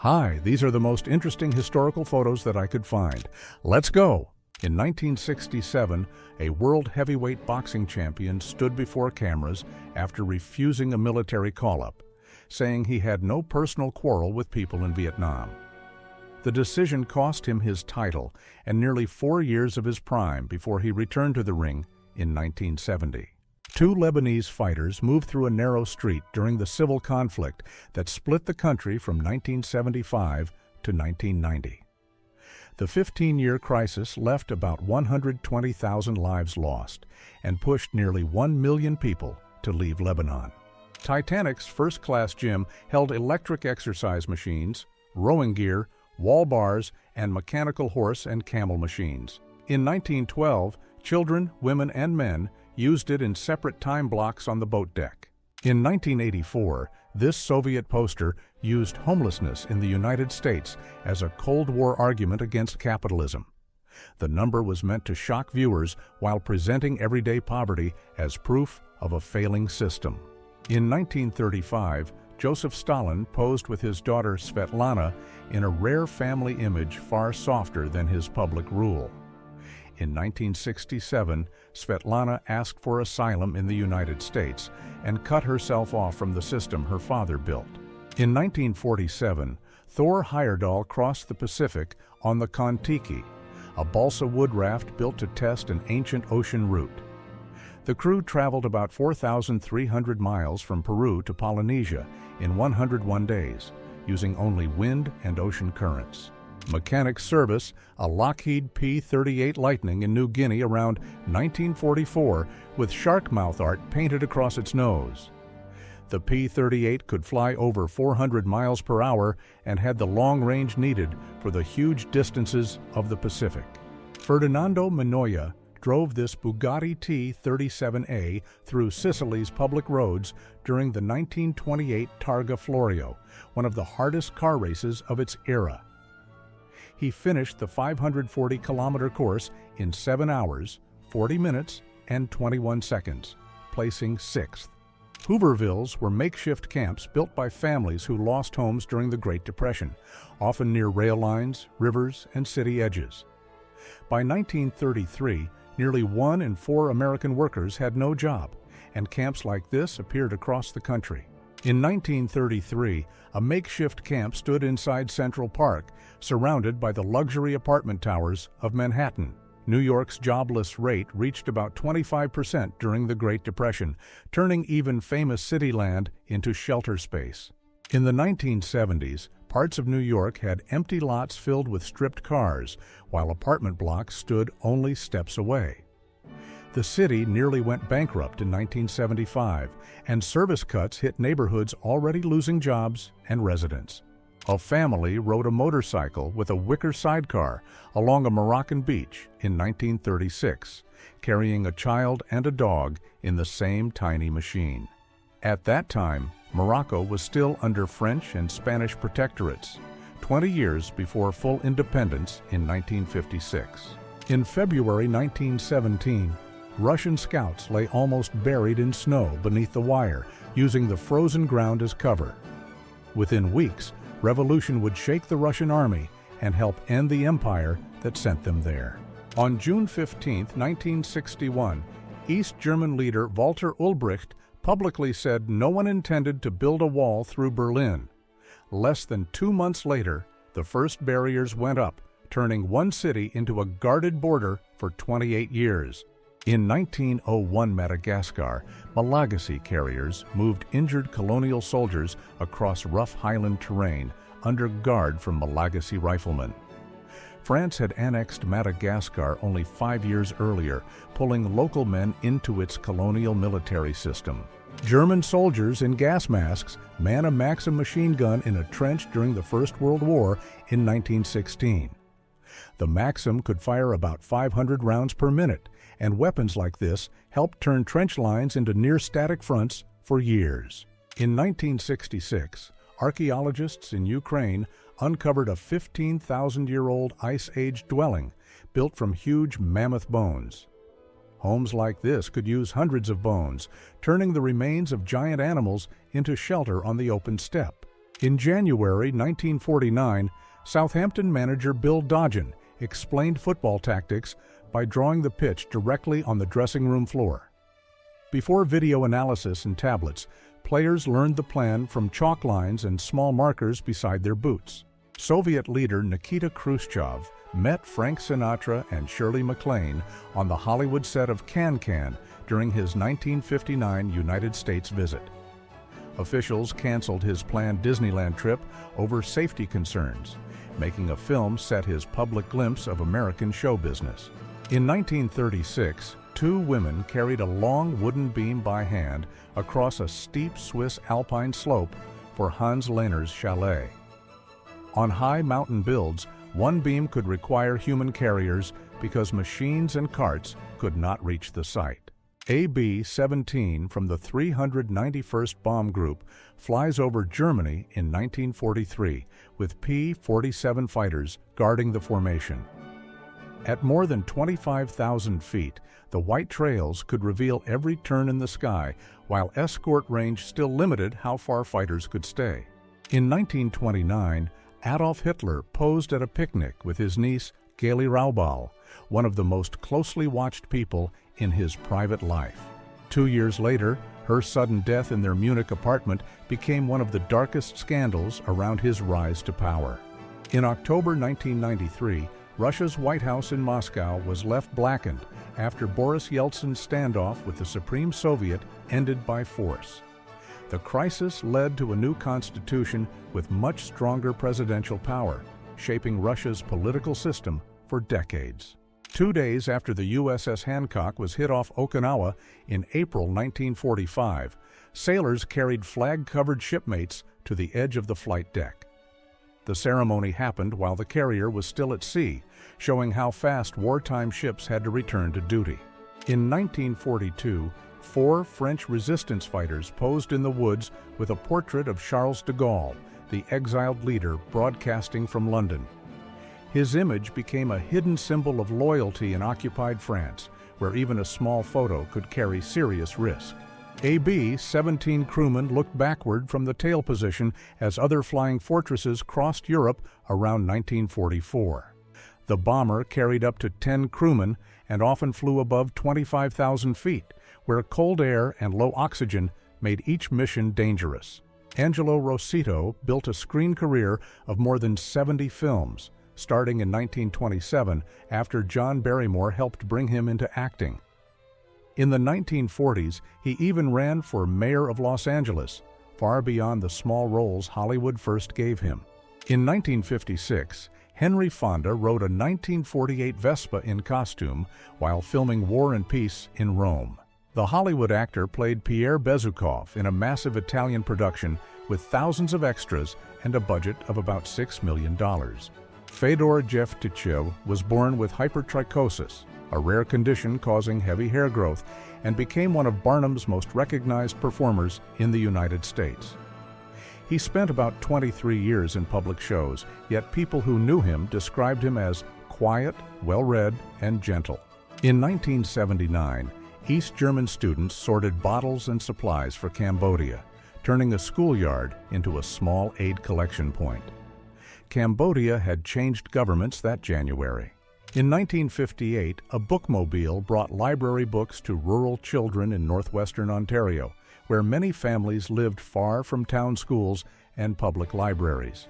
Hi, these are the most interesting historical photos that I could find. Let's go! In 1967, a world heavyweight boxing champion stood before cameras after refusing a military call-up, saying he had no personal quarrel with people in Vietnam. The decision cost him his title and nearly 4 years of his prime before he returned to the ring in 1970. Two Lebanese fighters moved through a narrow street during the civil conflict that split the country from 1975 to 1990. The 15-year crisis left about 120,000 lives lost and pushed nearly 1 million people to leave Lebanon. Titanic's first-class gym held electric exercise machines, rowing gear, wall bars, and mechanical horse and camel machines. In 1912, children, women, and men used it in separate time blocks on the boat deck. In 1984, this Soviet poster used homelessness in the United States as a Cold War argument against capitalism. The number was meant to shock viewers while presenting everyday poverty as proof of a failing system. In 1935, Joseph Stalin posed with his daughter Svetlana in a rare family image far softer than his public rule. In 1967, Svetlana asked for asylum in the United States and cut herself off from the system her father built. In 1947, Thor Heyerdahl crossed the Pacific on the Kon-Tiki, a balsa wood raft built to test an ancient ocean route. The crew traveled about 4,300 miles from Peru to Polynesia in 101 days, using only wind and ocean currents. Mechanic service a Lockheed P-38 Lightning in New Guinea around 1944 with shark mouth art painted across its nose. The P-38 could fly over 400 miles per hour and had the long range needed for the huge distances of the Pacific. Ferdinando Minoya drove this Bugatti T-37A through Sicily's public roads during the 1928 Targa Florio, one of the hardest car races of its era. He finished the 540-kilometer course in 7 hours, 40 minutes, and 21 seconds, placing 6th. Hoovervilles were makeshift camps built by families who lost homes during the Great Depression, often near rail lines, rivers, and city edges. By 1933, nearly 1 in 4 American workers had no job, and camps like this appeared across the country. In 1933, a makeshift camp stood inside Central Park, surrounded by the luxury apartment towers of Manhattan. New York's jobless rate reached about 25% during the Great Depression, turning even famous city land into shelter space. In the 1970s, parts of New York had empty lots filled with stripped cars, while apartment blocks stood only steps away. The city nearly went bankrupt in 1975, and service cuts hit neighborhoods already losing jobs and residents. A family rode a motorcycle with a wicker sidecar along a Moroccan beach in 1936, carrying a child and a dog in the same tiny machine. At that time, Morocco was still under French and Spanish protectorates, 20 years before full independence in 1956. In February 1917, Russian scouts lay almost buried in snow beneath the wire, using the frozen ground as cover. Within weeks, revolution would shake the Russian army and help end the empire that sent them there. On June 15, 1961, East German leader Walter Ulbricht publicly said no one intended to build a wall through Berlin. Less than 2 months later, the first barriers went up, turning one city into a guarded border for 28 years. In 1901 Madagascar, Malagasy carriers moved injured colonial soldiers across rough highland terrain under guard from Malagasy riflemen. France had annexed Madagascar only 5 years earlier, pulling local men into its colonial military system. German soldiers in gas masks man a Maxim machine gun in a trench during the First World War in 1916. The Maxim could fire about 500 rounds per minute, and weapons like this helped turn trench lines into near-static fronts for years. In 1966, archaeologists in Ukraine uncovered a 15,000-year-old Ice Age dwelling built from huge mammoth bones. Homes like this could use hundreds of bones, turning the remains of giant animals into shelter on the open steppe. In January 1949, Southampton manager Bill Dodgen explained football tactics by drawing the pitch directly on the dressing room floor. Before video analysis and tablets, players learned the plan from chalk lines and small markers beside their boots. Soviet leader Nikita Khrushchev met Frank Sinatra and Shirley MacLaine on the Hollywood set of Can-Can during his 1959 United States visit. Officials canceled his planned Disneyland trip over safety concerns, making a film set his public glimpse of American show business. In 1936, two women carried a long wooden beam by hand across a steep Swiss alpine slope for Hans Lehner's chalet. On high mountain builds, one beam could require human carriers because machines and carts could not reach the site. AB-17 from the 391st Bomb Group flies over Germany in 1943 with P-47 fighters guarding the formation. At more than 25,000 feet, the white trails could reveal every turn in the sky, while escort range still limited how far fighters could stay. In 1929, Adolf Hitler posed at a picnic with his niece Gaily Raubal, one of the most closely watched people in his private life. 2 years later, her sudden death in their Munich apartment became one of the darkest scandals around his rise to power. In October 1993, Russia's White House in Moscow was left blackened after Boris Yeltsin's standoff with the Supreme Soviet ended by force. The crisis led to a new constitution with much stronger presidential power, shaping Russia's political system for decades. 2 days after the USS Hancock was hit off Okinawa in April 1945, sailors carried flag-covered shipmates to the edge of the flight deck. The ceremony happened while the carrier was still at sea, showing how fast wartime ships had to return to duty. In 1942, 4 French resistance fighters posed in the woods with a portrait of Charles de Gaulle, the exiled leader broadcasting from London. His image became a hidden symbol of loyalty in occupied France, where even a small photo could carry serious risk. AB-17 crewmen looked backward from the tail position as other flying fortresses crossed Europe around 1944. The bomber carried up to 10 crewmen and often flew above 25,000 feet, where cold air and low oxygen made each mission dangerous. Angelo Rossito built a screen career of more than 70 films, starting in 1927 after John Barrymore helped bring him into acting. In the 1940s, he even ran for mayor of Los Angeles, far beyond the small roles Hollywood first gave him. In 1956, Henry Fonda rode a 1948 Vespa in costume while filming War and Peace in Rome. The Hollywood actor played Pierre Bezukhov in a massive Italian production with thousands of extras and a budget of about $6 million. Fedor Jevtichev was born with hypertrichosis, a rare condition causing heavy hair growth, and became one of Barnum's most recognized performers in the United States. He spent about 23 years in public shows, yet people who knew him described him as quiet, well-read, and gentle. In 1979, East German students sorted bottles and supplies for Cambodia, turning a schoolyard into a small aid collection point. Cambodia had changed governments that January. In 1958, a bookmobile brought library books to rural children in northwestern Ontario, where many families lived far from town schools and public libraries.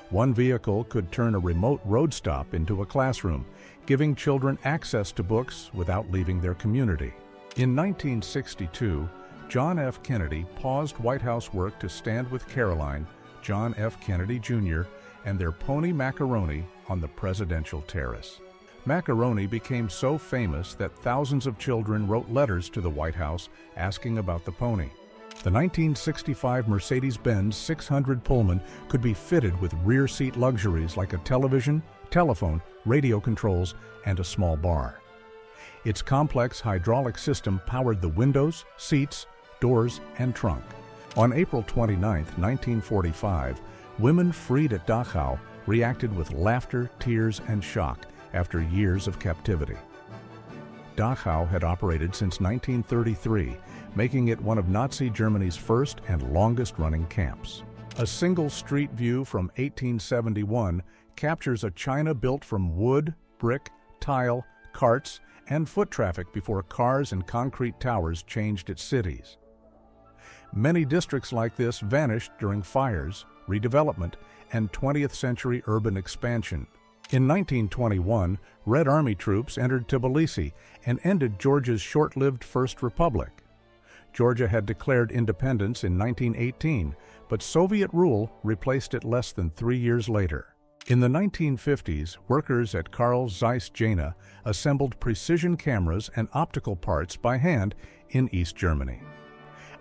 One vehicle could turn a remote road stop into a classroom, giving children access to books without leaving their community. In 1962, John F. Kennedy paused White House work to stand with Caroline, John F. Kennedy Jr., and their pony Macaroni on the presidential terrace. Macaroni became so famous that thousands of children wrote letters to the White House asking about the pony. The 1965 Mercedes-Benz 600 Pullman could be fitted with rear seat luxuries like a television, telephone, radio controls, and a small bar. Its complex hydraulic system powered the windows, seats, doors, and trunk. On April 29, 1945, women freed at Dachau reacted with laughter, tears, and shock after years of captivity. Dachau had operated since 1933, making it one of Nazi Germany's first and longest-running camps. A single street view from 1871 captures a China built from wood, brick, tile, carts, and foot traffic before cars and concrete towers changed its cities. Many districts like this vanished during fires, redevelopment, and 20th century urban expansion. In 1921, Red Army troops entered Tbilisi and ended Georgia's short-lived First Republic. Georgia had declared independence in 1918, but Soviet rule replaced it less than 3 years later. In the 1950s, workers at Carl Zeiss Jena assembled precision cameras and optical parts by hand in East Germany.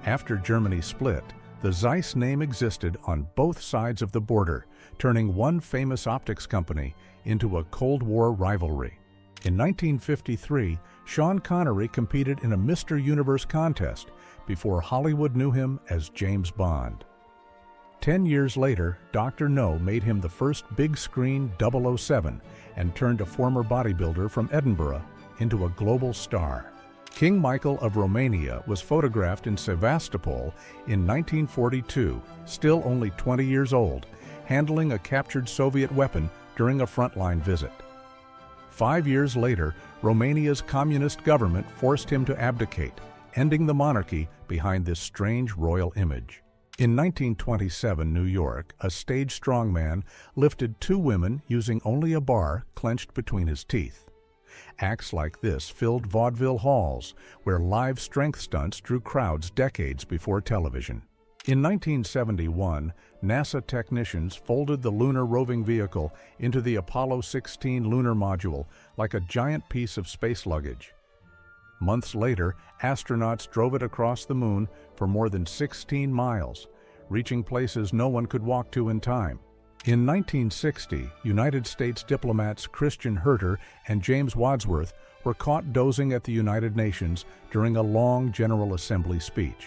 After Germany split, the Zeiss name existed on both sides of the border, turning one famous optics company into a Cold War rivalry. In 1953, Sean Connery competed in a Mr. Universe contest before Hollywood knew him as James Bond. 10 years later, Dr. No made him the first big-screen 007 and turned a former bodybuilder from Edinburgh into a global star. King Michael of Romania was photographed in Sevastopol in 1942, still only 20 years old, handling a captured Soviet weapon during a frontline visit. 5 years later, Romania's communist government forced him to abdicate, ending the monarchy behind this strange royal image. In 1927 New York, a stage strongman lifted 2 women using only a bar clenched between his teeth. Acts like this filled vaudeville halls, where live strength stunts drew crowds decades before television. In 1971, NASA technicians folded the lunar roving vehicle into the Apollo 16 lunar module like a giant piece of space luggage. Months later, astronauts drove it across the moon for more than 16 miles, reaching places no one could walk to in time. In 1960, United States diplomats Christian Herter and James Wadsworth were caught dozing at the United Nations during a long General Assembly speech.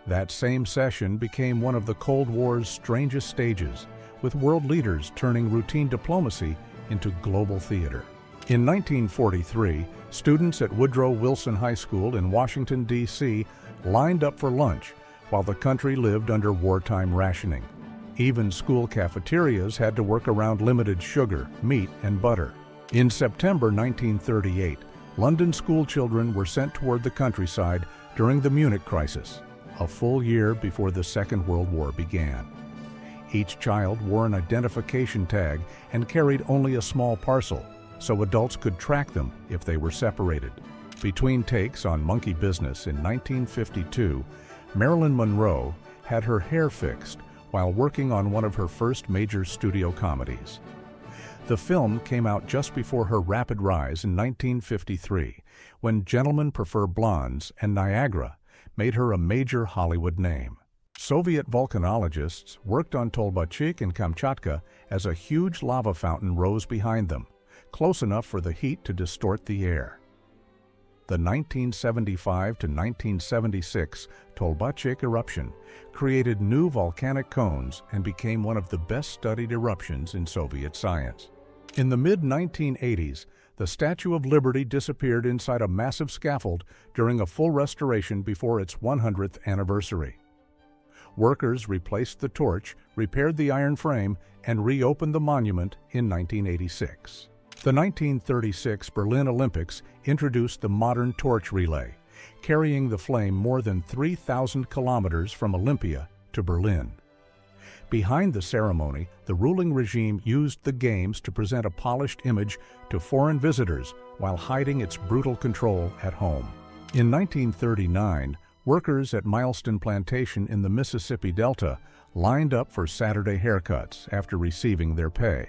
That same session became one of the Cold War's strangest stages, with world leaders turning routine diplomacy into global theater. In 1943, students at Woodrow Wilson High School in Washington, D.C. lined up for lunch while the country lived under wartime rationing. Even school cafeterias had to work around limited sugar, meat, and butter. In September 1938, London school children were sent toward the countryside during the Munich crisis, a full year before the Second World War began. Each child wore an identification tag and carried only a small parcel, so adults could track them if they were separated. Between takes on monkey business in 1952, Marilyn Monroe had her hair fixed while working on one of her first major studio comedies. The film came out just before her rapid rise in 1953, when Gentlemen Prefer Blondes and Niagara made her a major Hollywood name. Soviet volcanologists worked on Tolbachik and Kamchatka as a huge lava fountain rose behind them, close enough for the heat to distort the air. The 1975 to 1976 Tolbachik eruption created new volcanic cones and became one of the best-studied eruptions in Soviet science. In the mid-1980s, the Statue of Liberty disappeared inside a massive scaffold during a full restoration before its 100th anniversary. Workers replaced the torch, repaired the iron frame, and reopened the monument in 1986. The 1936 Berlin Olympics introduced the modern torch relay, carrying the flame more than 3,000 kilometers from Olympia to Berlin. Behind the ceremony, the ruling regime used the games to present a polished image to foreign visitors while hiding its brutal control at home. In 1939, workers at Milestone Plantation in the Mississippi Delta lined up for Saturday haircuts after receiving their pay.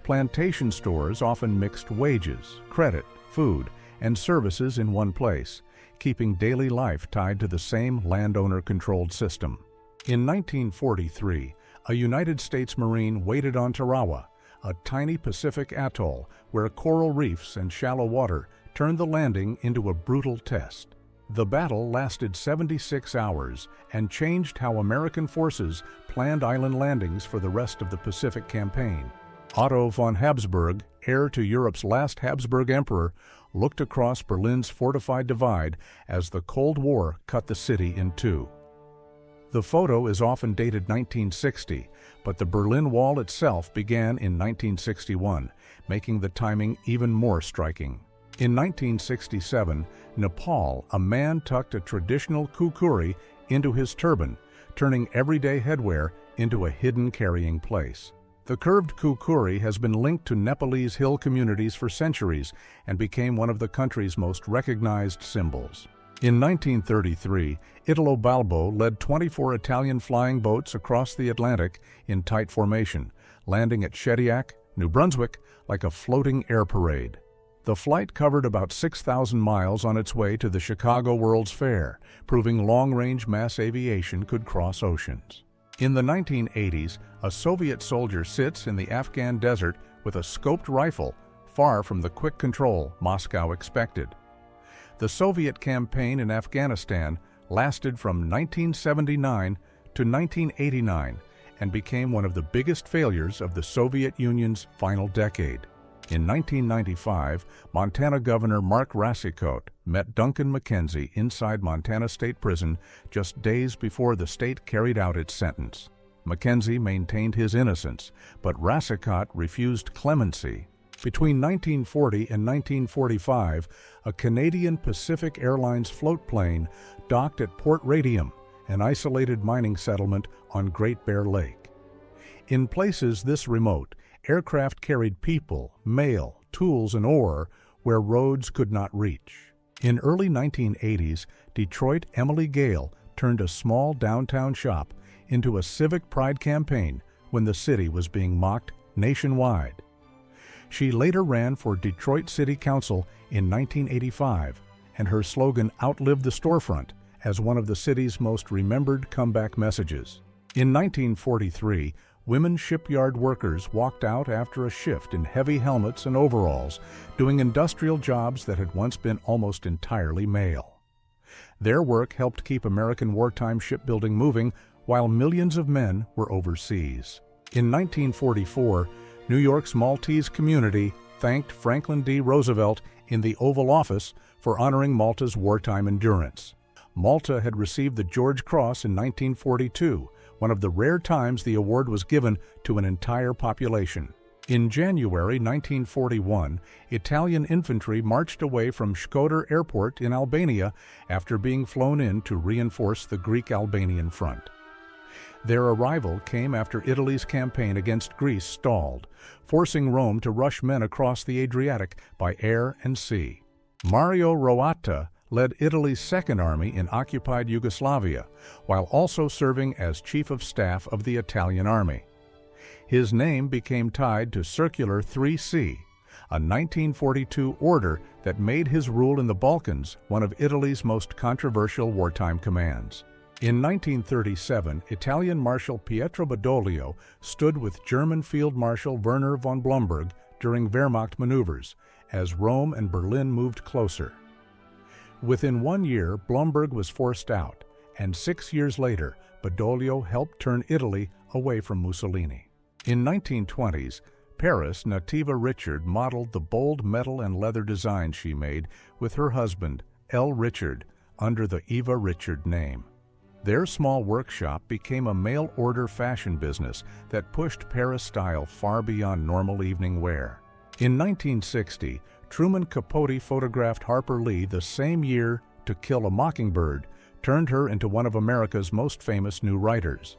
Plantation stores often mixed wages, credit, food, and services in one place, keeping daily life tied to the same landowner-controlled system. In 1943, a United States Marine waited on Tarawa, a tiny Pacific atoll where coral reefs and shallow water turned the landing into a brutal test. The battle lasted 76 hours and changed how American forces planned island landings for the rest of the Pacific campaign. Otto von Habsburg, heir to Europe's last Habsburg emperor, looked across Berlin's fortified divide as the Cold War cut the city in two. The photo is often dated 1960, but the Berlin Wall itself began in 1961, making the timing even more striking. In 1967, Nepal, a man tucked a traditional kukuri into his turban, turning everyday headwear into a hidden carrying place. The curved kukuri has been linked to Nepalese hill communities for centuries and became one of the country's most recognized symbols. In 1933, Italo Balbo led 24 Italian flying boats across the Atlantic in tight formation, landing at Shediac, New Brunswick, like a floating air parade. The flight covered about 6,000 miles on its way to the Chicago World's Fair, proving long-range mass aviation could cross oceans. In the 1980s, a Soviet soldier sits in the Afghan desert with a scoped rifle, far from the quick control Moscow expected. The Soviet campaign in Afghanistan lasted from 1979 to 1989 and became one of the biggest failures of the Soviet Union's final decade. In 1995, Montana Governor Mark Racicot met Duncan McKenzie inside Montana State Prison just days before the state carried out its sentence. McKenzie maintained his innocence, but Racicot refused clemency. Between 1940 and 1945, a Canadian Pacific Airlines float plane docked at Port Radium, an isolated mining settlement on Great Bear Lake. In places this remote, aircraft carried people, mail, tools, and ore where roads could not reach. In early 1980s, Detroit Emily Gale turned a small downtown shop into a civic pride campaign when the city was being mocked nationwide. She later ran for Detroit City Council in 1985, and her slogan outlived the storefront as one of the city's most remembered comeback messages. In 1943, women shipyard workers walked out after a shift in heavy helmets and overalls, doing industrial jobs that had once been almost entirely male. Their work helped keep American wartime shipbuilding moving while millions of men were overseas. In 1944, New York's Maltese community thanked Franklin D. Roosevelt in the Oval Office for honoring Malta's wartime endurance. Malta had received the George Cross in 1942, one of the rare times the award was given to an entire population. In January 1941, Italian infantry marched away from Shkodër Airport in Albania after being flown in to reinforce the Greek-Albanian front. Their arrival came after Italy's campaign against Greece stalled, forcing Rome to rush men across the Adriatic by air and sea. Mario Roatta led Italy's Second Army in occupied Yugoslavia, while also serving as Chief of Staff of the Italian Army. His name became tied to Circular 3C, a 1942 order that made his rule in the Balkans one of Italy's most controversial wartime commands. In 1937, Italian Marshal Pietro Badoglio stood with German Field Marshal Werner von Blomberg during Wehrmacht maneuvers as Rome and Berlin moved closer. Within 1 year, Blomberg was forced out, and 6 years later, Badoglio helped turn Italy away from Mussolini. In 1920s, Paris, Nativa Richard modeled the bold metal and leather designs she made with her husband, L. Richard, under the Eva Richard name. Their small workshop became a mail-order fashion business that pushed Paris style far beyond normal evening wear. In 1960, Truman Capote photographed Harper Lee the same year To Kill a Mockingbird turned her into one of America's most famous new writers.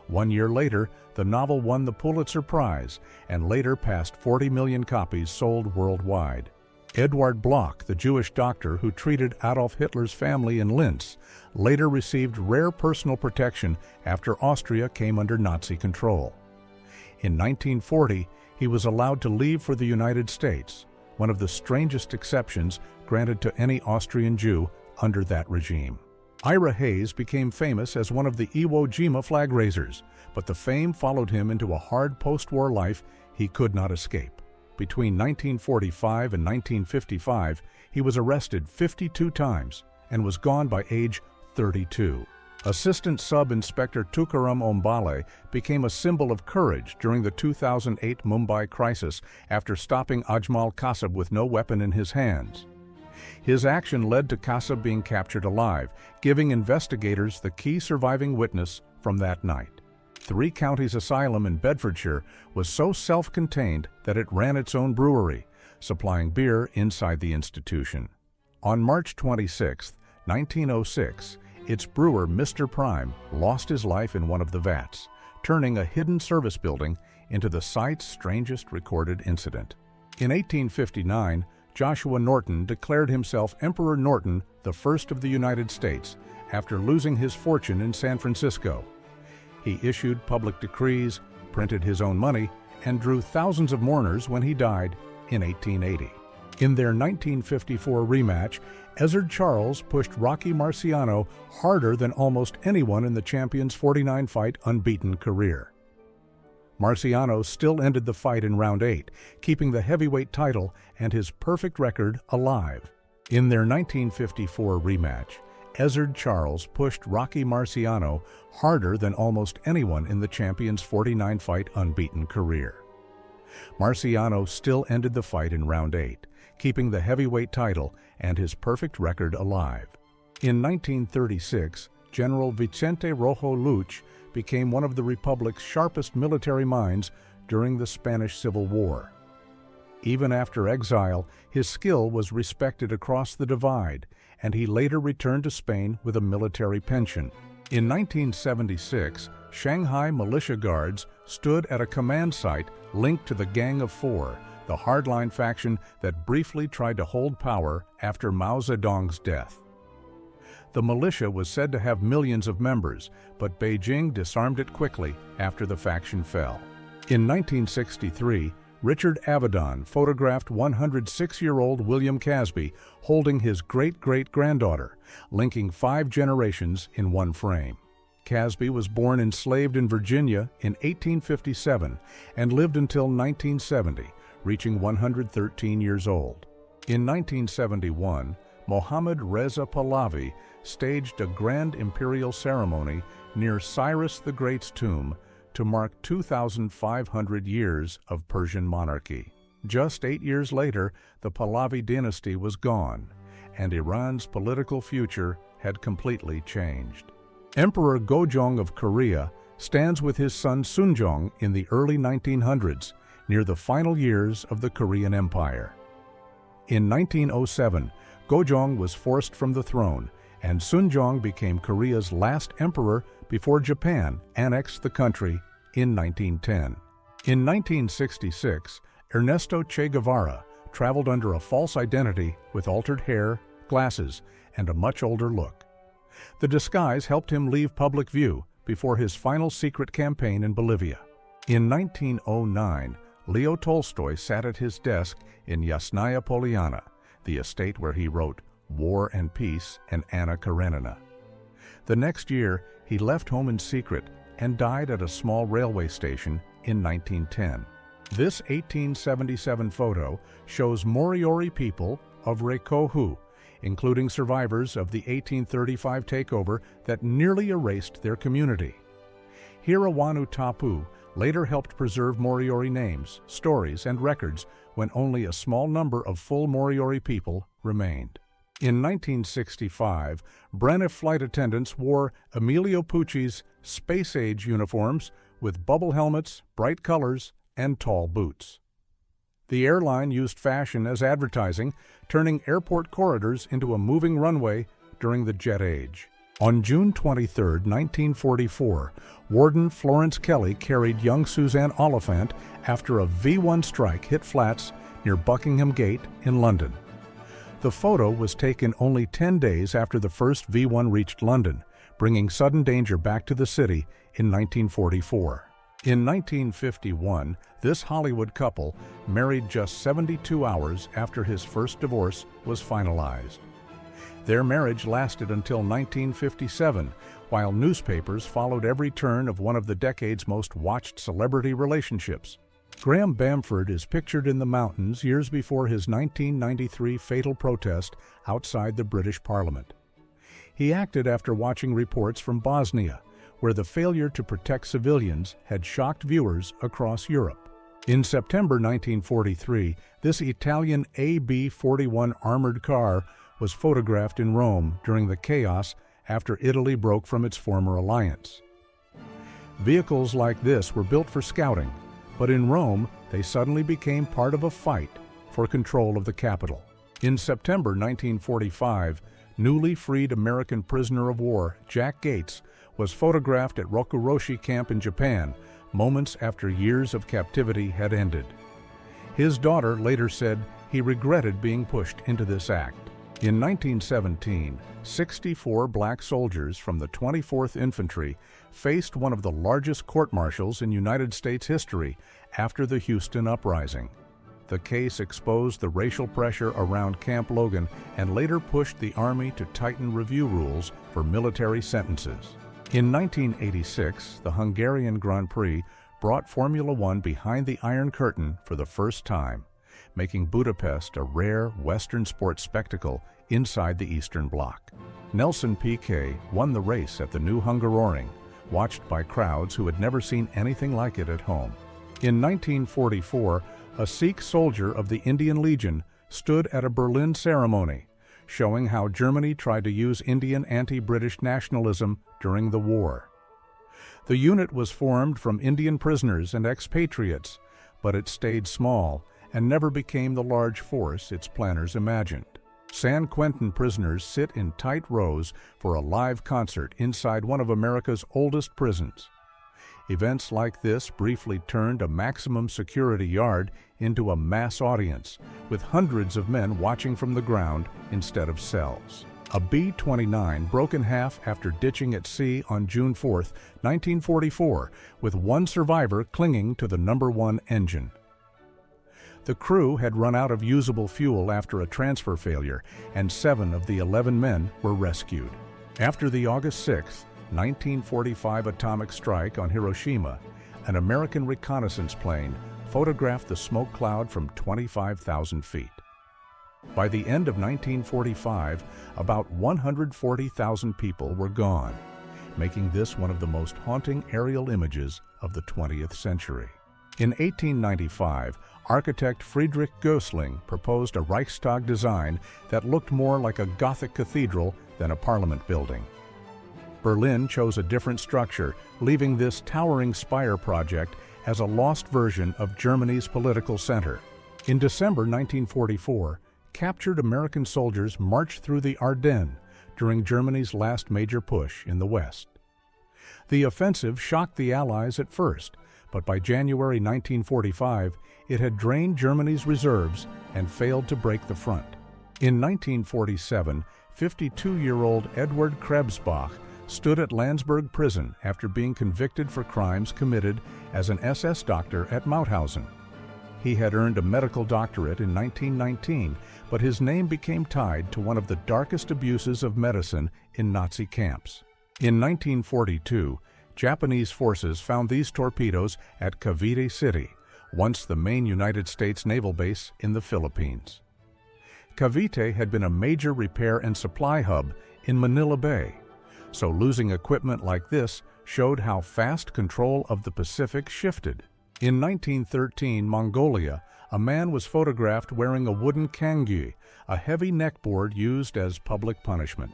1 year later, the novel won the Pulitzer Prize and later passed 40 million copies sold worldwide. Eduard Bloch, the Jewish doctor who treated Adolf Hitler's family in Linz, later received rare personal protection after Austria came under Nazi control. In 1940, he was allowed to leave for the United States, one of the strangest exceptions granted to any Austrian Jew under that regime. Ira Hayes became famous as one of the Iwo Jima flag raisers, but the fame followed him into a hard post-war life he could not escape. Between 1945 and 1955, he was arrested 52 times and was gone by age 32. Assistant Sub-Inspector Tukaram Ombale became a symbol of courage during the 2008 Mumbai crisis after stopping Ajmal Kasab with no weapon in his hands. His action led to Casa being captured alive, giving investigators the key surviving witness from that night. Three Counties Asylum in Bedfordshire was so self-contained that it ran its own brewery, supplying beer inside the institution. On March 26, 1906, its brewer, Mr. Prime, lost his life in one of the vats, turning a hidden service building into the site's strangest recorded incident. In 1859, Joshua Norton declared himself Emperor Norton I of the United States after losing his fortune in San Francisco. He issued public decrees, printed his own money, and drew thousands of mourners when he died in 1880. In their 1954 rematch, Ezzard Charles pushed Rocky Marciano harder than almost anyone in the champion's 49-fight unbeaten career. Marciano still ended the fight in round 8, keeping the heavyweight title and his perfect record alive. In their 1954 rematch, Ezzard Charles pushed Rocky Marciano harder than almost anyone in the champion's 49-fight unbeaten career. Marciano still ended the fight in round 8, keeping the heavyweight title and his perfect record alive. In 1936, General Vicente Rojo Luch became one of the Republic's sharpest military minds during the Spanish Civil War. Even after exile, his skill was respected across the divide, and he later returned to Spain with a military pension. In 1976, Shanghai militia guards stood at a command site linked to the Gang of Four, the hardline faction that briefly tried to hold power after Mao Zedong's death. The militia was said to have millions of members, but Beijing disarmed it quickly after the faction fell. In 1963, Richard Avedon photographed 106-year-old William Casby holding his great-great-granddaughter, linking 5 generations in one frame. Casby was born enslaved in Virginia in 1857 and lived until 1970, reaching 113 years old. In 1971, Mohammad Reza Pahlavi staged a grand imperial ceremony near Cyrus the Great's tomb to mark 2,500 years of Persian monarchy. Just 8 years later, the Pahlavi dynasty was gone, and Iran's political future had completely changed. Emperor Gojong of Korea stands with his son Sunjong in the early 1900s, near the final years of the Korean Empire. In 1907, Gojong was forced from the throne, and Sunjong became Korea's last emperor before Japan annexed the country in 1910. In 1966, Ernesto Che Guevara traveled under a false identity with altered hair, glasses, and a much older look. The disguise helped him leave public view before his final secret campaign in Bolivia. In 1909, Leo Tolstoy sat at his desk in Yasnaya Poliana, the estate where he wrote War and Peace and Anna Karenina. The next year, he left home in secret and died at a small railway station in 1910. This 1877 photo shows Moriori people of Rekohu, including survivors of the 1835 takeover that nearly erased their community. Hirawanu Tapu later helped preserve Moriori names, stories, and records when only a small number of full Moriori people remained. In 1965, Braniff flight attendants wore Emilio Pucci's space-age uniforms with bubble helmets, bright colors, and tall boots. The airline used fashion as advertising, turning airport corridors into a moving runway during the jet age. On June 23, 1944, Warden Florence Kelly carried young Suzanne Oliphant after a V-1 strike hit flats near Buckingham Gate in London. The photo was taken only 10 days after the first V-1 reached London, bringing sudden danger back to the city in 1944. In 1951, this Hollywood couple married just 72 hours after his first divorce was finalized. Their marriage lasted until 1957, while newspapers followed every turn of one of the decade's most watched celebrity relationships. Graham Bamford is pictured in the mountains years before his 1993 fatal protest outside the British Parliament. He acted after watching reports from Bosnia, where the failure to protect civilians had shocked viewers across Europe. In September 1943, this Italian AB-41 armored car was photographed in Rome during the chaos after Italy broke from its former alliance. Vehicles like this were built for scouting, but in Rome they suddenly became part of a fight for control of the capital. In September 1945, newly freed American prisoner of war Jack Gates was photographed at Rokuroshi camp in Japan, moments after years of captivity had ended. His daughter later said he regretted being pushed into this act. In 1917, 64 black soldiers from the 24th Infantry faced one of the largest court-martials in United States history after the Houston Uprising. The case exposed the racial pressure around Camp Logan and later pushed the Army to tighten review rules for military sentences. In 1986, the Hungarian Grand Prix brought Formula One behind the Iron Curtain for the first time, making Budapest a rare Western sports spectacle inside the Eastern Bloc. Nelson Piquet won the race at the New Hungaroring, watched by crowds who had never seen anything like it at home. In 1944, a Sikh soldier of the Indian Legion stood at a Berlin ceremony, showing how Germany tried to use Indian anti-British nationalism during the war. The unit was formed from Indian prisoners and expatriates, but it stayed small and never became the large force its planners imagined. San Quentin prisoners sit in tight rows for a live concert inside one of America's oldest prisons. Events like this briefly turned a maximum security yard into a mass audience, with hundreds of men watching from the ground instead of cells. A B-29 broke in half after ditching at sea on June 4, 1944, with one survivor clinging to the number 1 engine. The crew had run out of usable fuel after a transfer failure, and 7 of the 11 men were rescued. After the August 6, 1945 atomic strike on Hiroshima, an American reconnaissance plane photographed the smoke cloud from 25,000 feet. By the end of 1945, about 140,000 people were gone, making this one of the most haunting aerial images of the 20th century. In 1895, architect Friedrich Gößling proposed a Reichstag design that looked more like a Gothic cathedral than a parliament building. Berlin chose a different structure, leaving this towering spire project as a lost version of Germany's political center. In December 1944, captured American soldiers marched through the Ardennes during Germany's last major push in the West. The offensive shocked the Allies at first, but by January 1945, it had drained Germany's reserves and failed to break the front. In 1947, 52-year-old Edward Krebsbach stood at Landsberg prison after being convicted for crimes committed as an SS doctor at Mauthausen. He had earned a medical doctorate in 1919, but his name became tied to one of the darkest abuses of medicine in Nazi camps. In 1942, Japanese forces found these torpedoes at Cavite City, once the main United States naval base in the Philippines. Cavite had been a major repair and supply hub in Manila Bay, so losing equipment like this showed how fast control of the Pacific shifted. In 1913 Mongolia, a man was photographed wearing a wooden kangyu, a heavy neckboard used as public punishment.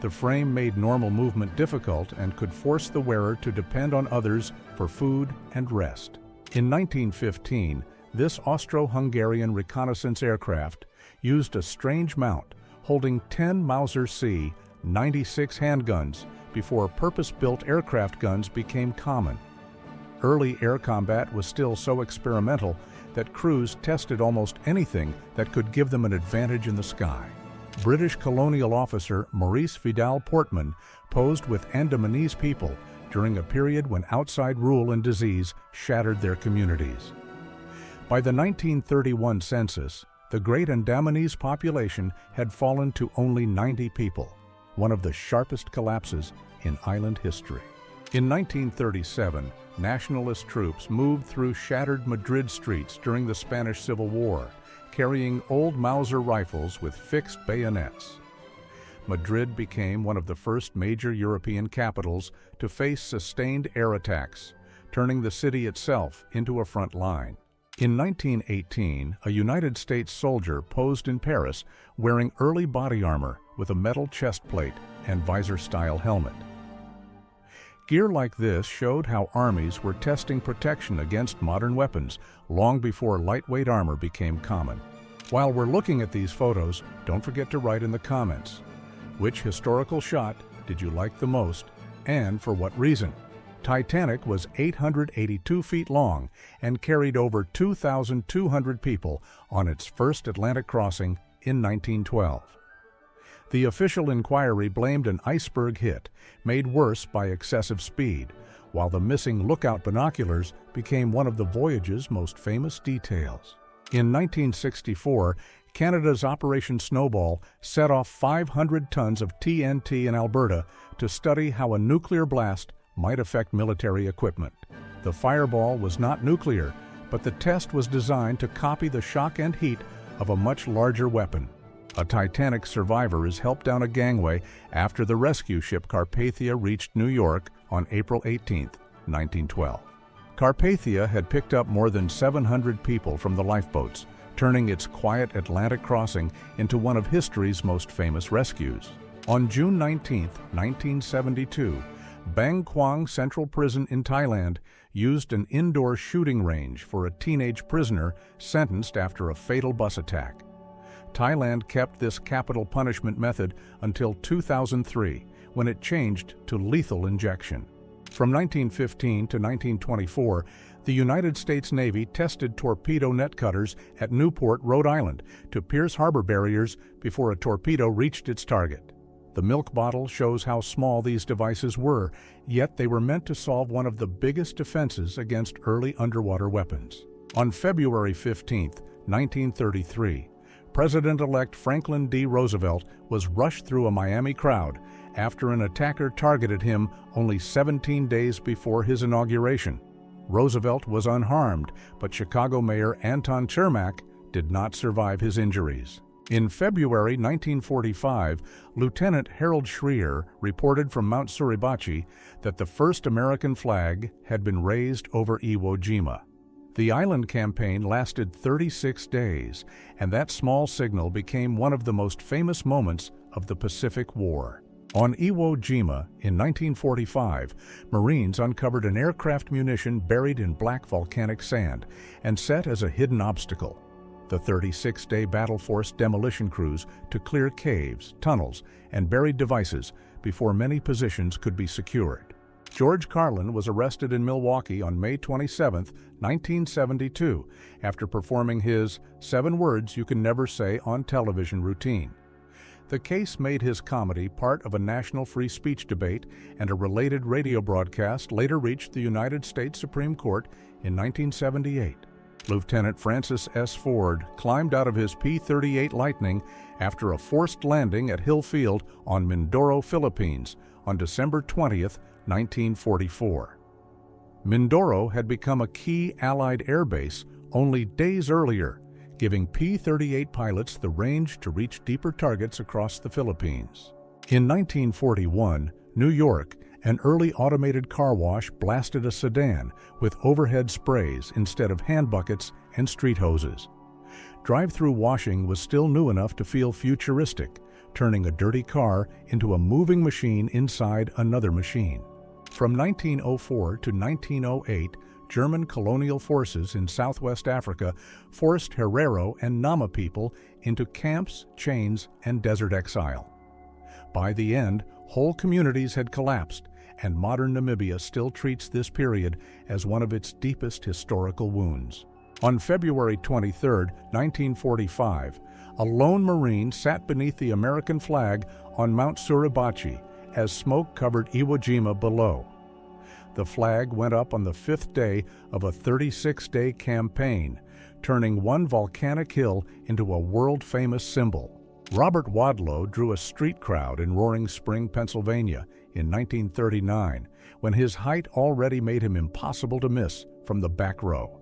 The frame made normal movement difficult and could force the wearer to depend on others for food and rest. In 1915, this Austro-Hungarian reconnaissance aircraft used a strange mount holding 10 Mauser C 96 handguns before purpose-built aircraft guns became common. Early air combat was still so experimental that crews tested almost anything that could give them an advantage in the sky. British colonial officer Maurice Vidal Portman posed with Andamanese people during a period when outside rule and disease shattered their communities. By the 1931 census, the Great Andamanese population had fallen to only 90 people, one of the sharpest collapses in island history. In 1937, nationalist troops moved through shattered Madrid streets during the Spanish Civil War, carrying old Mauser rifles with fixed bayonets. Madrid became one of the first major European capitals to face sustained air attacks, turning the city itself into a front line. In 1918, a United States soldier posed in Paris wearing early body armor with a metal chest plate and visor-style helmet. Gear like this showed how armies were testing protection against modern weapons long before lightweight armor became common. While we're looking at these photos, don't forget to write in the comments, which historical shot did you like the most and for what reason? Titanic was 882 feet long and carried over 2,200 people on its first Atlantic crossing in 1912. The official inquiry blamed an iceberg hit, made worse by excessive speed, while the missing lookout binoculars became one of the voyage's most famous details. In 1964, Canada's Operation Snowball set off 500 tons of TNT in Alberta to study how a nuclear blast might affect military equipment. The fireball was not nuclear, but the test was designed to copy the shock and heat of a much larger weapon. A Titanic survivor is helped down a gangway after the rescue ship Carpathia reached New York on April 18, 1912. Carpathia had picked up more than 700 people from the lifeboats, turning its quiet Atlantic crossing into one of history's most famous rescues. On June 19, 1972, Bang Kwang Central Prison in Thailand used an indoor shooting range for a teenage prisoner sentenced after a fatal bus attack. Thailand kept this capital punishment method until 2003, when it changed to lethal injection. From 1915 to 1924, the United States Navy tested torpedo net cutters at Newport, Rhode Island, to pierce harbor barriers before a torpedo reached its target. The milk bottle shows how small these devices were, yet they were meant to solve one of the biggest defenses against early underwater weapons. On February 15, 1933, President-elect Franklin D. Roosevelt was rushed through a Miami crowd after an attacker targeted him only 17 days before his inauguration. Roosevelt was unharmed, but Chicago Mayor Anton Chermak did not survive his injuries. In February 1945, Lieutenant Harold Schreer reported from Mount Suribachi that the first American flag had been raised over Iwo Jima. The island campaign lasted 36 days, and that small signal became one of the most famous moments of the Pacific War. On Iwo Jima in 1945, Marines uncovered an aircraft munition buried in black volcanic sand and set as a hidden obstacle. The 36-day battle forced demolition crews to clear caves, tunnels, and buried devices before many positions could be secured. George Carlin was arrested in Milwaukee on May 27, 1972, after performing his 7 words you can never say on television routine. The case made his comedy part of a national free speech debate, and a related radio broadcast later reached the United States Supreme Court in 1978. Lieutenant Francis S. Ford climbed out of his P-38 Lightning after a forced landing at Hill Field on Mindoro, Philippines, on December 20, 1944. Mindoro had become a key Allied air base only days earlier, giving P-38 pilots the range to reach deeper targets across the Philippines. In 1941, New York, an early automated car wash blasted a sedan with overhead sprays instead of hand buckets and street hoses. Drive-through washing was still new enough to feel futuristic, turning a dirty car into a moving machine inside another machine. From 1904 to 1908, German colonial forces in Southwest Africa forced Herero and Nama people into camps, chains, and desert exile. By the end, whole communities had collapsed, and modern Namibia still treats this period as one of its deepest historical wounds. On February 23, 1945, a lone Marine sat beneath the American flag on Mount Suribachi as smoke covered Iwo Jima below. The flag went up on the 5th day of a 36-day campaign, turning one volcanic hill into a world-famous symbol. Robert Wadlow drew a street crowd in Roaring Spring, Pennsylvania in 1939, when his height already made him impossible to miss from the back row.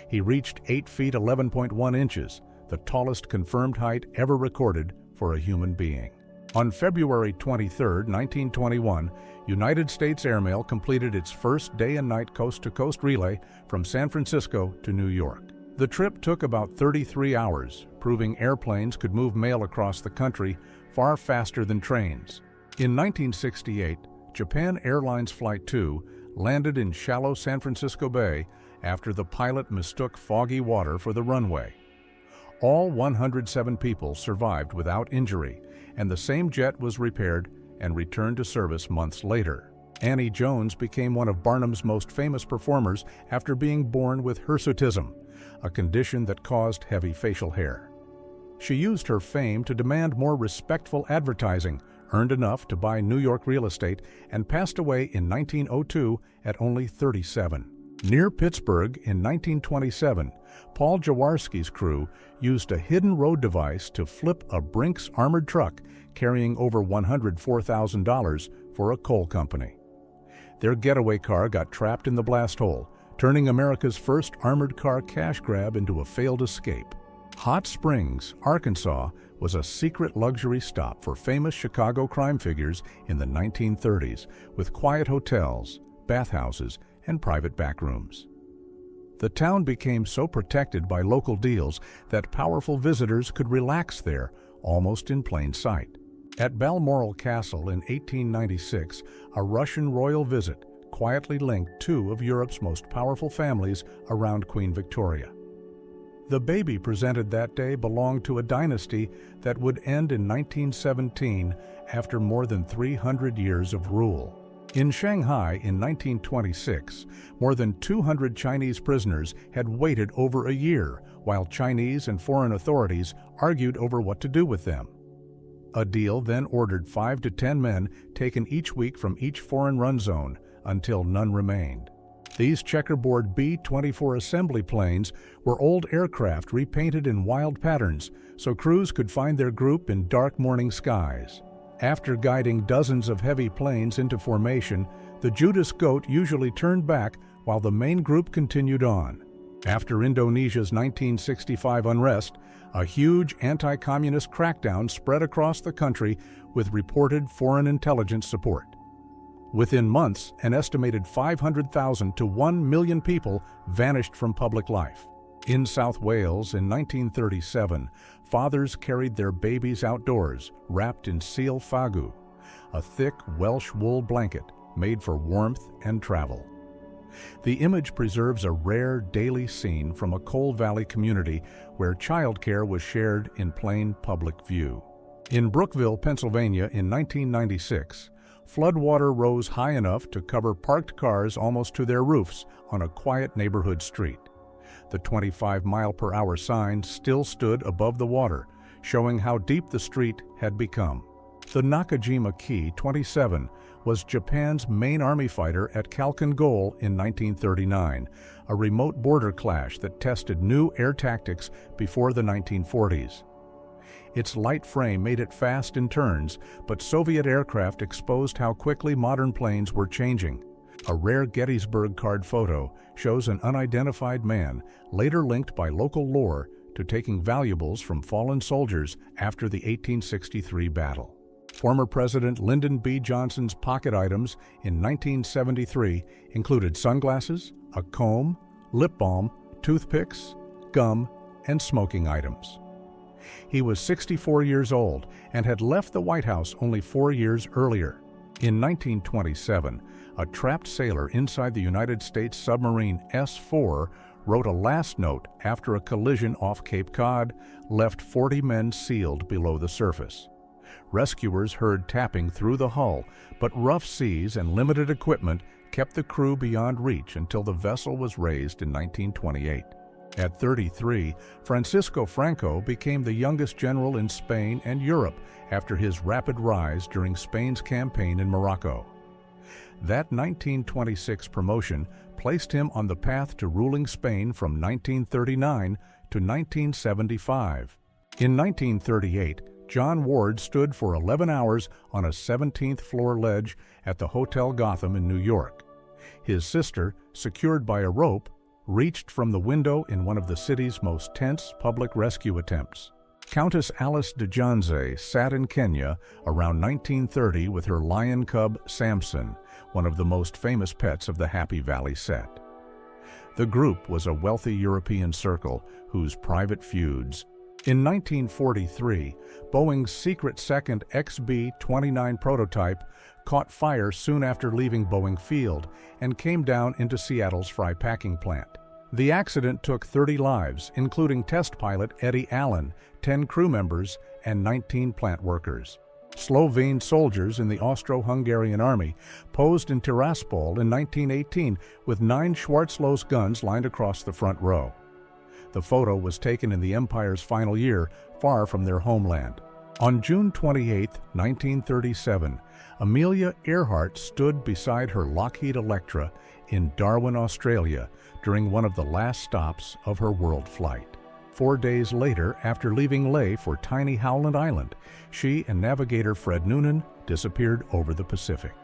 He reached 8 feet 11.1 inches, the tallest confirmed height ever recorded for a human being. On February 23, 1921, United States Airmail completed its first day and night coast-to-coast relay from San Francisco to New York. The trip took about 33 hours, proving airplanes could move mail across the country far faster than trains. In 1968, Japan Airlines Flight 2 landed in shallow San Francisco Bay after the pilot mistook foggy water for the runway. All 107 people survived without injury, and the same jet was repaired and returned to service months later. Annie Jones became one of Barnum's most famous performers after being born with hirsutism, a condition that caused heavy facial hair. She used her fame to demand more respectful advertising, earned enough to buy New York real estate, and passed away in 1902 at only 37. Near Pittsburgh in 1927, Paul Jaworski's crew used a hidden road device to flip a Brinks armored truck carrying over $104,000 for a coal company. Their getaway car got trapped in the blast hole, turning America's first armored car cash grab into a failed escape. Hot Springs, Arkansas, was a secret luxury stop for famous Chicago crime figures in the 1930s, with quiet hotels, bathhouses, and private backrooms. The town became so protected by local deals that powerful visitors could relax there, almost in plain sight. At Balmoral Castle in 1896, a Russian royal visit quietly linked two of Europe's most powerful families around Queen Victoria. The baby presented that day belonged to a dynasty that would end in 1917 after more than 300 years of rule. In Shanghai in 1926, more than 200 Chinese prisoners had waited over a year while Chinese and foreign authorities argued over what to do with them. A deal then ordered 5 to 10 men taken each week from each foreign run zone until none remained. These checkerboard B-24 assembly planes were old aircraft repainted in wild patterns so crews could find their group in dark morning skies. After guiding dozens of heavy planes into formation, the Judas Goat usually turned back while the main group continued on. After Indonesia's 1965 unrest, a huge anti-communist crackdown spread across the country with reported foreign intelligence support. Within months, an estimated 500,000 to 1 million people vanished from public life. In South Wales in 1937, fathers carried their babies outdoors, wrapped in seal fagu, a thick Welsh wool blanket made for warmth and travel. The image preserves a rare daily scene from a Coal Valley community where childcare was shared in plain public view. In Brookville, Pennsylvania in 1996, floodwater rose high enough to cover parked cars almost to their roofs on a quiet neighborhood street. The 25-mile-per-hour sign still stood above the water, showing how deep the street had become. The Nakajima Ki-27 was Japan's main army fighter at Khalkhin Gol in 1939, a remote border clash that tested new air tactics before the 1940s. Its light frame made it fast in turns, but Soviet aircraft exposed how quickly modern planes were changing. A rare Gettysburg card photo shows an unidentified man, later linked by local lore to taking valuables from fallen soldiers after the 1863 battle. Former President Lyndon B. Johnson's pocket items in 1973 included sunglasses, a comb, lip balm, toothpicks, gum, and smoking items. He was 64 years old and had left the White House only 4 years earlier. In 1927, a trapped sailor inside the United States submarine S-4 wrote a last note after a collision off Cape Cod left 40 men sealed below the surface. Rescuers heard tapping through the hull, but rough seas and limited equipment kept the crew beyond reach until the vessel was raised in 1928. At 33, Francisco Franco became the youngest general in Spain and Europe after his rapid rise during Spain's campaign in Morocco. That 1926 promotion placed him on the path to ruling Spain from 1939 to 1975. In 1938, John Ward stood for 11 hours on a 17th floor ledge at the Hotel Gotham in New York. His sister, secured by a rope, reached from the window in one of the city's most tense public rescue attempts. Countess Alice de Janze sat in Kenya around 1930 with her lion cub Samson, one of the most famous pets of the Happy Valley set. The group was a wealthy European circle whose private feuds. In 1943, Boeing's secret second XB-29 prototype caught fire soon after leaving Boeing Field and came down into Seattle's Fry packing plant. The accident took 30 lives, including test pilot Eddie Allen, 10 crew members, and 19 plant workers. Slovene soldiers in the Austro-Hungarian army posed in Tiraspol in 1918 with 9 Schwarzlos guns lined across the front row. The photo was taken in the Empire's final year, far from their homeland. On June 28, 1937, Amelia Earhart stood beside her Lockheed Electra in Darwin, Australia, during one of the last stops of her world flight. 4 days later, after leaving Lae for tiny Howland Island, she and navigator Fred Noonan disappeared over the Pacific.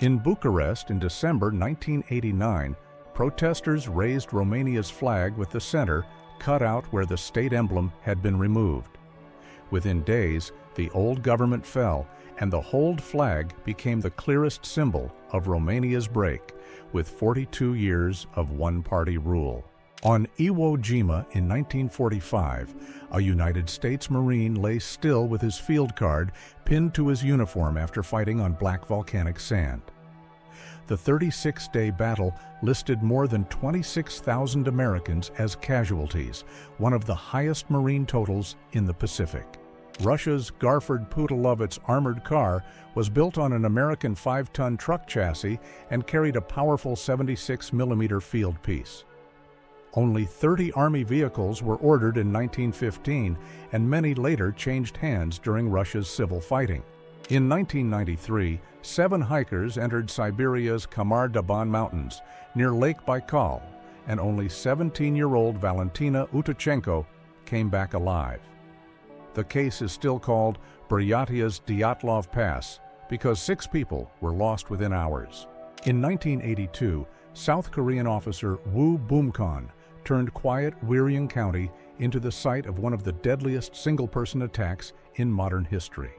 In Bucharest in December 1989, protesters raised Romania's flag with the center cut out where the state emblem had been removed. Within days, the old government fell, and the whole flag became the clearest symbol of Romania's break, with 42 years of one-party rule. On Iwo Jima in 1945, a United States Marine lay still with his field card pinned to his uniform after fighting on black volcanic sand. The 36-day battle listed more than 26,000 Americans as casualties, one of the highest Marine totals in the Pacific. Russia's Garford Putolovets armored car was built on an American 5-ton truck chassis and carried a powerful 76mm field piece. Only 30 Army vehicles were ordered in 1915, and many later changed hands during Russia's civil fighting. In 1993, 7 hikers entered Siberia's Kamar-Daban Mountains near Lake Baikal, and only 17-year-old Valentina Utachenko came back alive. The case is still called Buryatia's Dyatlov Pass because 6 people were lost within hours. In 1982, South Korean officer Woo Boom-kon turned quiet Wiryeong County into the site of one of the deadliest single-person attacks in modern history.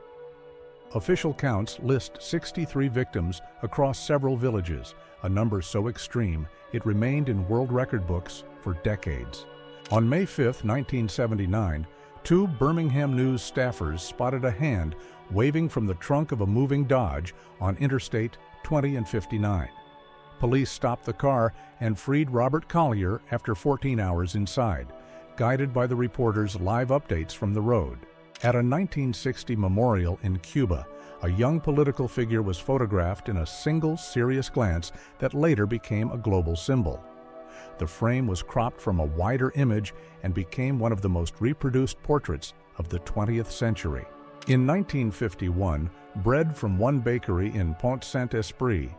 Official counts list 63 victims across several villages, a number so extreme it remained in world record books for decades. On May 5, 1979, 2 Birmingham News staffers spotted a hand waving from the trunk of a moving Dodge on Interstate 20 and 59. Police stopped the car and freed Robert Collier after 14 hours inside, guided by the reporter's live updates from the road. At a 1960 memorial in Cuba, a young political figure was photographed in a single serious glance that later became a global symbol. The frame was cropped from a wider image and became one of the most reproduced portraits of the 20th century. In 1951, bred from one bakery in Pont-Saint-Esprit,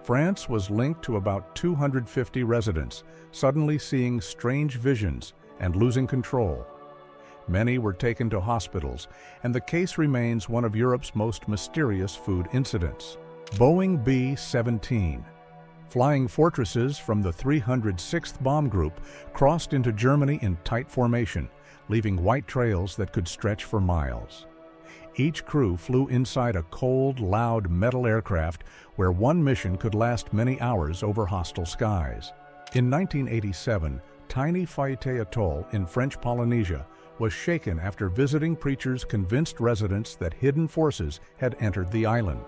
France was linked to about 250 residents, suddenly seeing strange visions and losing control. Many were taken to hospitals, and the case remains one of Europe's most mysterious food incidents. Boeing B-17. Flying fortresses from the 306th Bomb Group crossed into Germany in tight formation, leaving white trails that could stretch for miles. Each crew flew inside a cold, loud metal aircraft where one mission could last many hours over hostile skies. In 1987, tiny Fayette Atoll in French Polynesia was shaken after visiting preachers convinced residents that hidden forces had entered the island.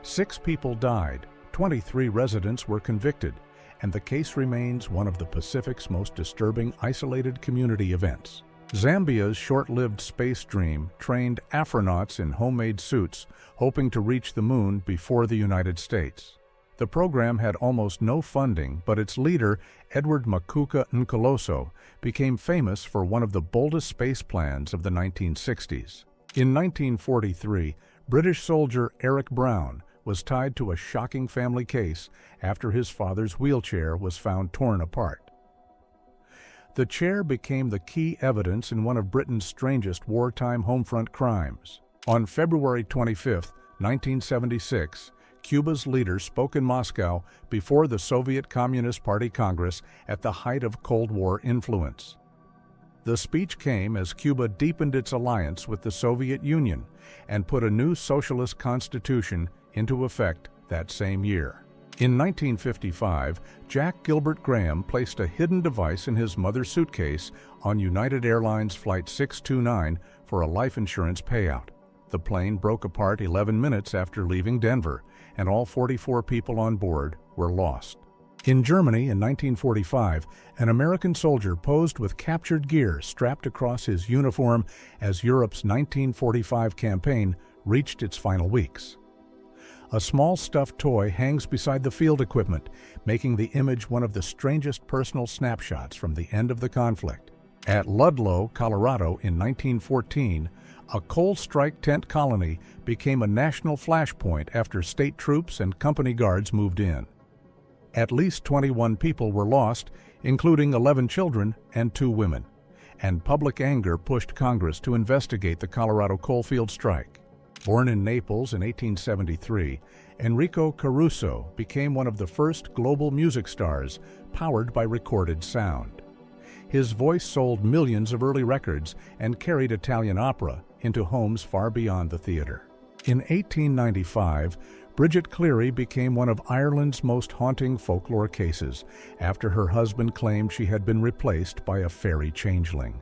6 people died, 23 residents were convicted, and the case remains one of the Pacific's most disturbing isolated community events. Zambia's short-lived space dream trained astronauts in homemade suits, hoping to reach the moon before the United States. The program had almost no funding, but its leader, Edward Makuka Nkoloso, became famous for one of the boldest space plans of the 1960s. In 1943, British soldier Eric Brown was tied to a shocking family case after his father's wheelchair was found torn apart. The chair became the key evidence in one of Britain's strangest wartime homefront crimes. On February 25, 1976, Cuba's leader spoke in Moscow before the Soviet Communist Party Congress at the height of Cold War influence. The speech came as Cuba deepened its alliance with the Soviet Union and put a new socialist constitution into effect that same year. In 1955, Jack Gilbert Graham placed a hidden device in his mother's suitcase on United Airlines Flight 629 for a life insurance payout. The plane broke apart 11 minutes after leaving Denver, and all 44 people on board were lost. In Germany in 1945, an American soldier posed with captured gear strapped across his uniform as Europe's 1945 campaign reached its final weeks. A small stuffed toy hangs beside the field equipment, making the image one of the strangest personal snapshots from the end of the conflict. At Ludlow, Colorado in 1914, a coal strike tent colony became a national flashpoint after state troops and company guards moved in. At least 21 people were lost, including 11 children and 2 women, and public anger pushed Congress to investigate the Colorado coalfield strike. Born in Naples in 1873, Enrico Caruso became one of the first global music stars powered by recorded sound. His voice sold millions of early records and carried Italian opera into homes far beyond the theater. In 1895, Bridget Cleary became one of Ireland's most haunting folklore cases after her husband claimed she had been replaced by a fairy changeling.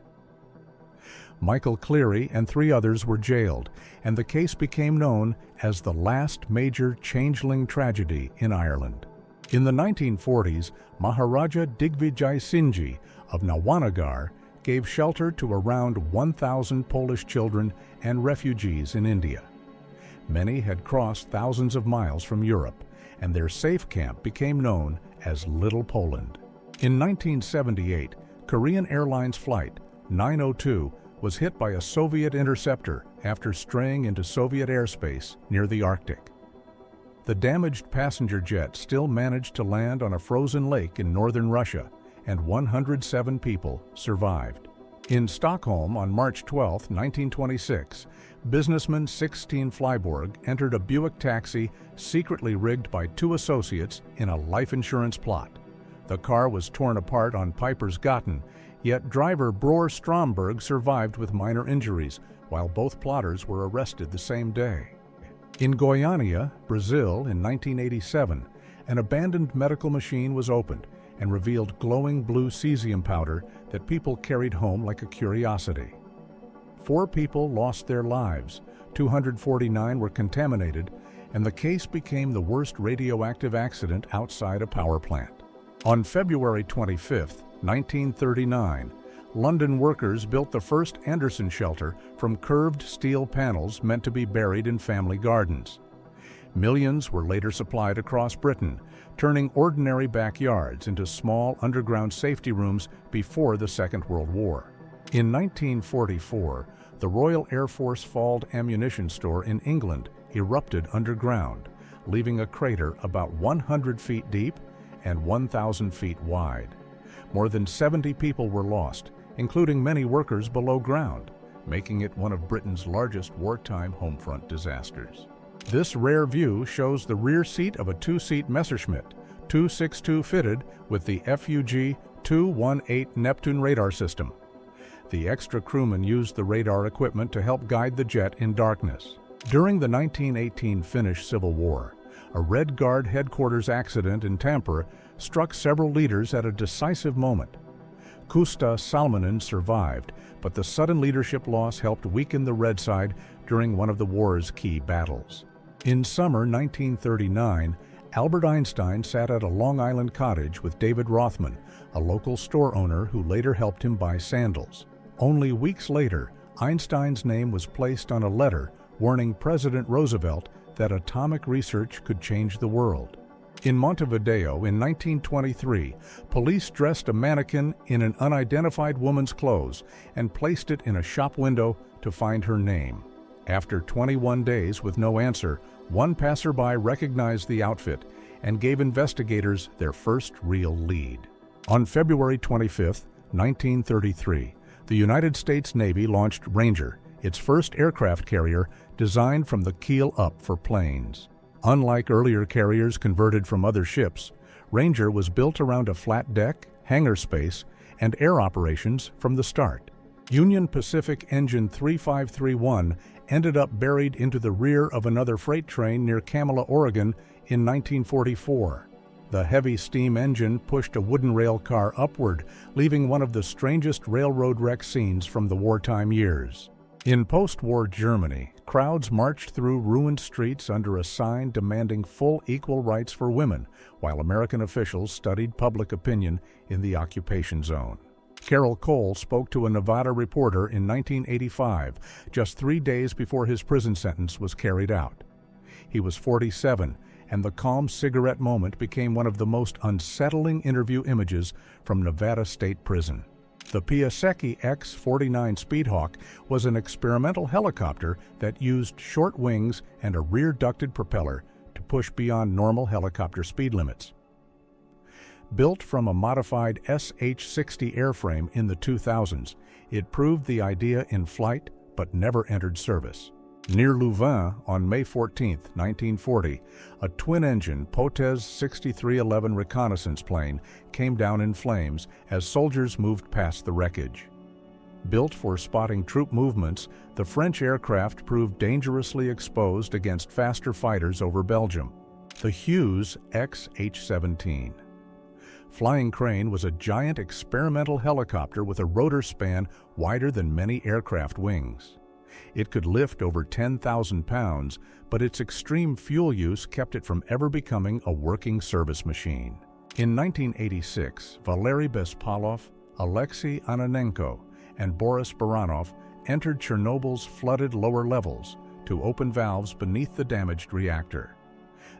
Michael Cleary and 3 others were jailed, and the case became known as the last major changeling tragedy in Ireland. In the 1940s, Maharaja Digvijay Singh of Nawanagar gave shelter to around 1,000 Polish children and refugees in India. Many had crossed thousands of miles from Europe, and their safe camp became known as Little Poland. In 1978, Korean Airlines Flight 902 was hit by a Soviet interceptor after straying into Soviet airspace near the Arctic. The damaged passenger jet still managed to land on a frozen lake in northern Russia, and 107 people survived. In Stockholm on March 12, 1926, businessman 16 Flyborg entered a Buick taxi secretly rigged by 2 associates in a life insurance plot. The car was torn apart on Piper's Gaten, yet driver Bror Stromberg survived with minor injuries, while both plotters were arrested the same day. In Goiânia, Brazil, in 1987, an abandoned medical machine was opened and revealed glowing blue cesium powder that people carried home like a curiosity. 4 people lost their lives, 249 were contaminated, and the case became the worst radioactive accident outside a power plant. On February 25, 1939, London workers built the first Anderson shelter from curved steel panels meant to be buried in family gardens. Millions were later supplied across Britain, turning ordinary backyards into small underground safety rooms before the Second World War. In 1944, the Royal Air Force Fald ammunition store in England erupted underground, leaving a crater about 100 feet deep and 1,000 feet wide. More than 70 people were lost, including many workers below ground, making it one of Britain's largest wartime homefront disasters. This rare view shows the rear seat of a 2-seat Messerschmitt 262 fitted with the FUG-218 Neptune radar system. The extra crewmen used the radar equipment to help guide the jet in darkness. During the 1918 Finnish Civil War, a Red Guard headquarters accident in Tampere struck several leaders at a decisive moment. Kusta Salminen survived, but the sudden leadership loss helped weaken the Red side during one of the war's key battles. In summer 1939, Albert Einstein sat at a Long Island cottage with David Rothman, a local store owner who later helped him buy sandals. Only weeks later, Einstein's name was placed on a letter warning President Roosevelt that atomic research could change the world. In Montevideo in 1923, police dressed a mannequin in an unidentified woman's clothes and placed it in a shop window to find her name. After 21 days with no answer, one passerby recognized the outfit and gave investigators their first real lead. On February 25, 1933, the United States Navy launched Ranger, its first aircraft carrier designed from the keel up for planes. Unlike earlier carriers converted from other ships, Ranger was built around a flat deck, hangar space, and air operations from the start. Union Pacific Engine 3531 ended up buried into the rear of another freight train near Kamala, Oregon in 1944. The heavy steam engine pushed a wooden rail car upward, leaving one of the strangest railroad wreck scenes from the wartime years. In post-war Germany, crowds marched through ruined streets under a sign demanding full equal rights for women, while American officials studied public opinion in the occupation zone. Carol Cole spoke to a Nevada reporter in 1985, just 3 days before his prison sentence was carried out. He was 47, and the calm cigarette moment became one of the most unsettling interview images from Nevada State Prison. The Piasecki X-49 Speedhawk was an experimental helicopter that used short wings and a rear-ducted propeller to push beyond normal helicopter speed limits. Built from a modified SH-60 airframe in the 2000s, it proved the idea in flight but never entered service. Near Louvain on May 14, 1940, a twin-engine Potez 6311 reconnaissance plane came down in flames as soldiers moved past the wreckage. Built for spotting troop movements, the French aircraft proved dangerously exposed against faster fighters over Belgium. The Hughes XH-17 Flying Crane was a giant experimental helicopter with a rotor span wider than many aircraft wings. It could lift over 10,000 pounds, but its extreme fuel use kept it from ever becoming a working service machine. In 1986, Valery Bespalov, Alexei Ananenko, and Boris Baranov entered Chernobyl's flooded lower levels to open valves beneath the damaged reactor.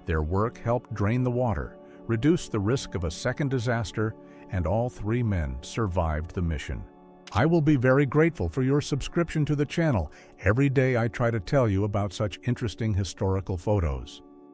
Their work helped drain the water, reduce the risk of a second disaster, and all 3 men survived the mission. I will be very grateful for your subscription to the channel. Every day I try to tell you about such interesting historical photos.